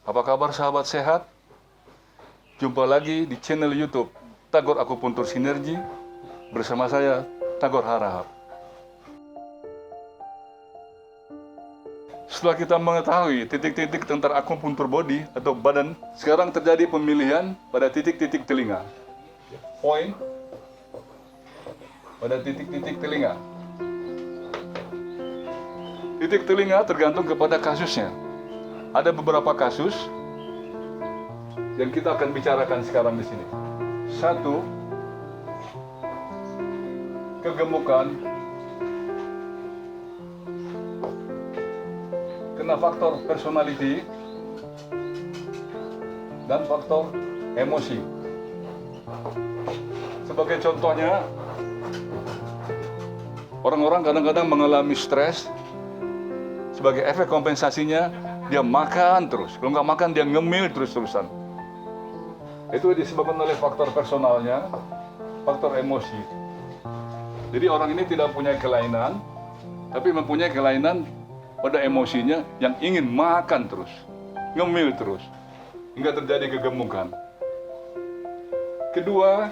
Apa kabar sahabat sehat? Jumpa lagi di channel YouTube Tagor Akupuntur Sinergi bersama saya Tagor Harahap. Setelah kita mengetahui titik-titik tentang akupuntur body atau badan, sekarang terjadi pemilihan pada titik-titik telinga. Poin pada titik-titik telinga. Titik telinga tergantung kepada kasusnya. Ada beberapa kasus yang kita akan bicarakan sekarang di sini. Satu, kegemukan kena faktor personality dan faktor emosi. Sebagai contohnya, orang-orang kadang-kadang mengalami stres. Sebagai efek kompensasinya, dia makan terus. Kalau nggak makan, dia ngemil terus-terusan. Itu disebabkan oleh faktor personalnya, faktor emosi. Jadi orang ini tidak punya kelainan, tapi mempunyai kelainan pada emosinya yang ingin makan terus, ngemil terus, hingga terjadi kegemukan. Kedua,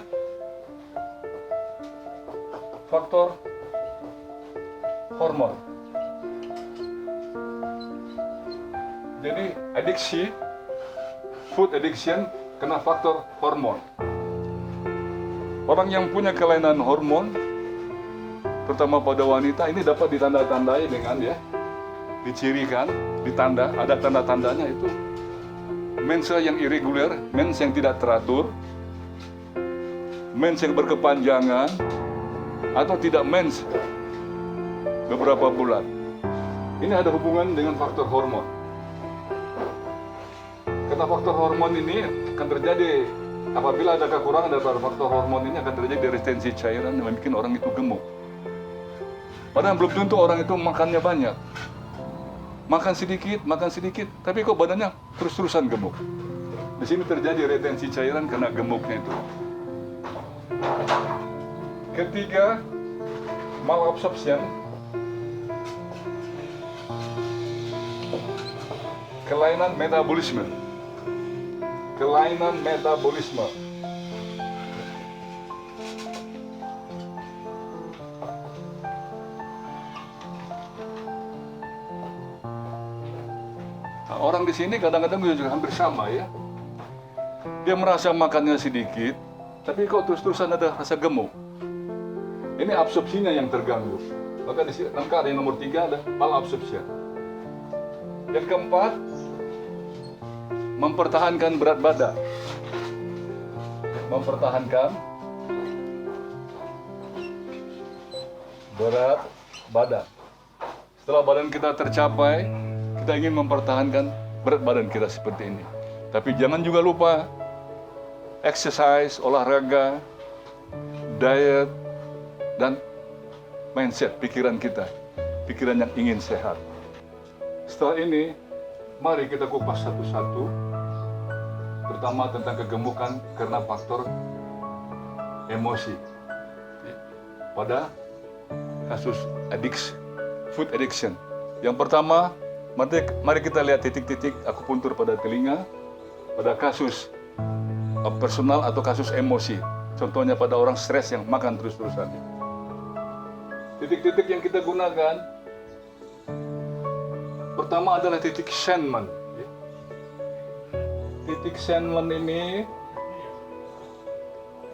faktor hormon. Jadi adiksi, food addiction kena faktor hormon. Orang yang punya kelainan hormon, terutama pada wanita, ini dapat ditanda-tandai dengan dicirikan, ditanda, ada tanda-tandanya itu mens yang irregular, mens yang tidak teratur, mens yang berkepanjangan, atau tidak mens beberapa bulan. Ini ada hubungan dengan faktor hormon. Karena faktor hormon ini akan terjadi apabila ada kekurangan dari faktor hormon ini, akan terjadi retensi cairan yang membuat orang itu gemuk. Padahal belum tentu orang itu makannya banyak. Makan sedikit, tapi kok badannya terus-terusan gemuk. Di sini terjadi retensi cairan karena gemuknya itu. Ketiga, malabsorption. Kelainan metabolisme. Kelainan metabolisme. Nah, orang di sini kadang-kadang juga hampir sama ya. Dia merasa makannya sedikit, tapi kok terus-terusan ada rasa gemuk. Ini absorpsinya yang terganggu. Maka di sini yang nomor 3 ada malabsorption. Yang keempat, mempertahankan berat badan. Mempertahankan berat badan. Setelah badan kita tercapai, kita ingin mempertahankan berat badan kita seperti ini. Tapi jangan juga lupa exercise, olahraga, diet, dan mindset, pikiran kita. Pikiran yang ingin sehat. Setelah ini, mari kita kupas satu-satu. Pertama tentang kegemukan karena faktor emosi. Pada kasus food addiction. Yang pertama, mari kita lihat titik-titik akupuntur pada telinga, pada kasus personal atau kasus emosi. Contohnya pada orang stres yang makan terus-terusan. Titik-titik yang kita gunakan, pertama adalah titik Shenman. Titik Shenman ini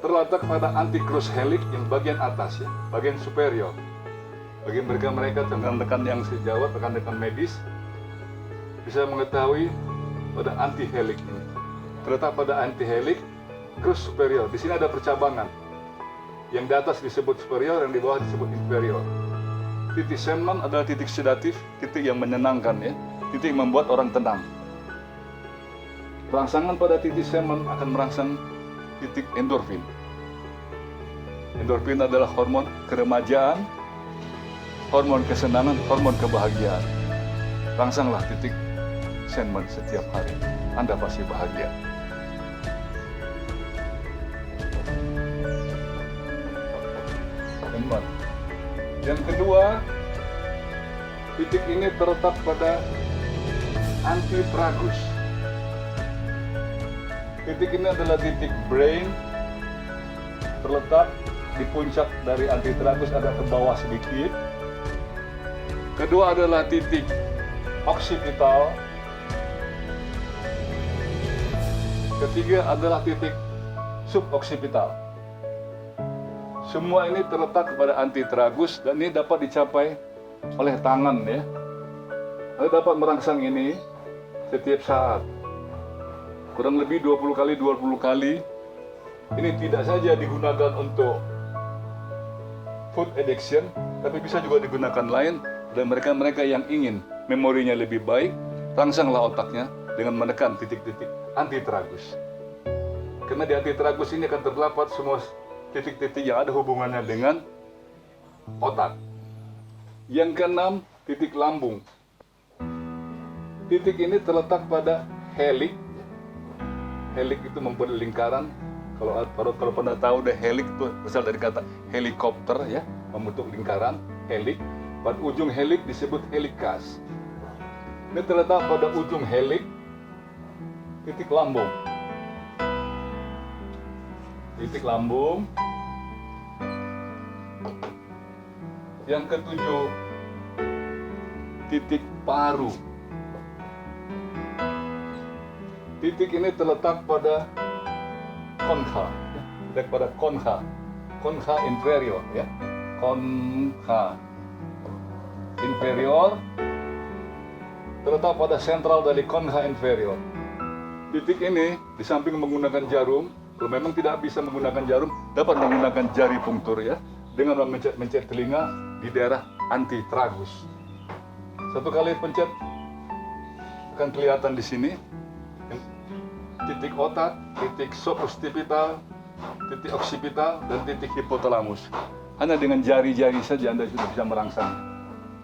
terletak pada anti-cross helix yang bagian atas ya, bagian superior. Bagi mereka rekan-rekan yang sejawat, rekan-rekan medis bisa mengetahui pada anti-helix ini. Terletak pada anti-helix cross superior. Di sini ada percabangan. Yang di atas disebut superior, yang di bawah disebut inferior. Titik Shenman adalah titik sedatif, titik yang menyenangkan ya, titik yang membuat orang tenang. Rangsangan pada titik Shenman akan merangsang titik endorfin. Endorfin adalah hormon keremajaan, hormon kesenangan, hormon kebahagiaan. Rangsanglah titik Shenman setiap hari. Anda pasti bahagia. Shenman. Yang kedua, titik ini terletak pada antitragus. Titik ini adalah titik brain, terletak di puncak dari antitragus, agak ke bawah sedikit. Kedua adalah titik occipital. Ketiga adalah titik suboccipital. Semua ini terletak kepada antitragus dan ini dapat dicapai oleh tangan ya. Anda dapat merangsang ini setiap saat. Kurang lebih 20 kali. Ini tidak saja digunakan untuk food addiction, tapi bisa juga digunakan lain. Dan mereka yang ingin memorinya lebih baik, rangsanglah otaknya dengan menekan titik-titik antitragus. Karena di antitragus ini akan terdapat semua titik-titik yang ada hubungannya dengan otak. Yang keenam, titik lambung. Titik ini terletak pada helix. Helix itu membuat lingkaran. Kalau pernah tahu deh, helix itu berasal dari kata helikopter ya, membentuk lingkaran helix. Pada ujung helix disebut helikas. Ini terletak pada ujung helix, titik lambung. Titik lambung. Yang ketujuh, titik paru. Titik ini terletak pada koncha, terletak pada koncha inferior ya, koncha inferior terletak pada sentral dari koncha inferior. Titik ini di samping menggunakan jarum, kalau memang tidak bisa menggunakan jarum, dapat menggunakan jari punktur ya, dengan mencet telinga di daerah antitragus. Satu kali pencet akan kelihatan di sini titik otak, titik suboccipital, titik occipital, dan titik hipotalamus. Hanya dengan jari-jari saja Anda sudah bisa merangsang.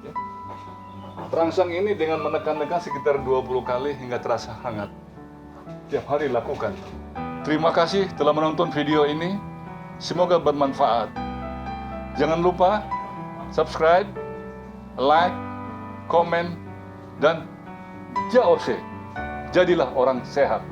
Ya. Merangsang ini dengan menekan-nekan sekitar 20 kali hingga terasa hangat. Tiap hari lakukan. Terima kasih telah menonton video ini. Semoga bermanfaat. Jangan lupa subscribe, like, komen, dan jauh jadilah orang sehat.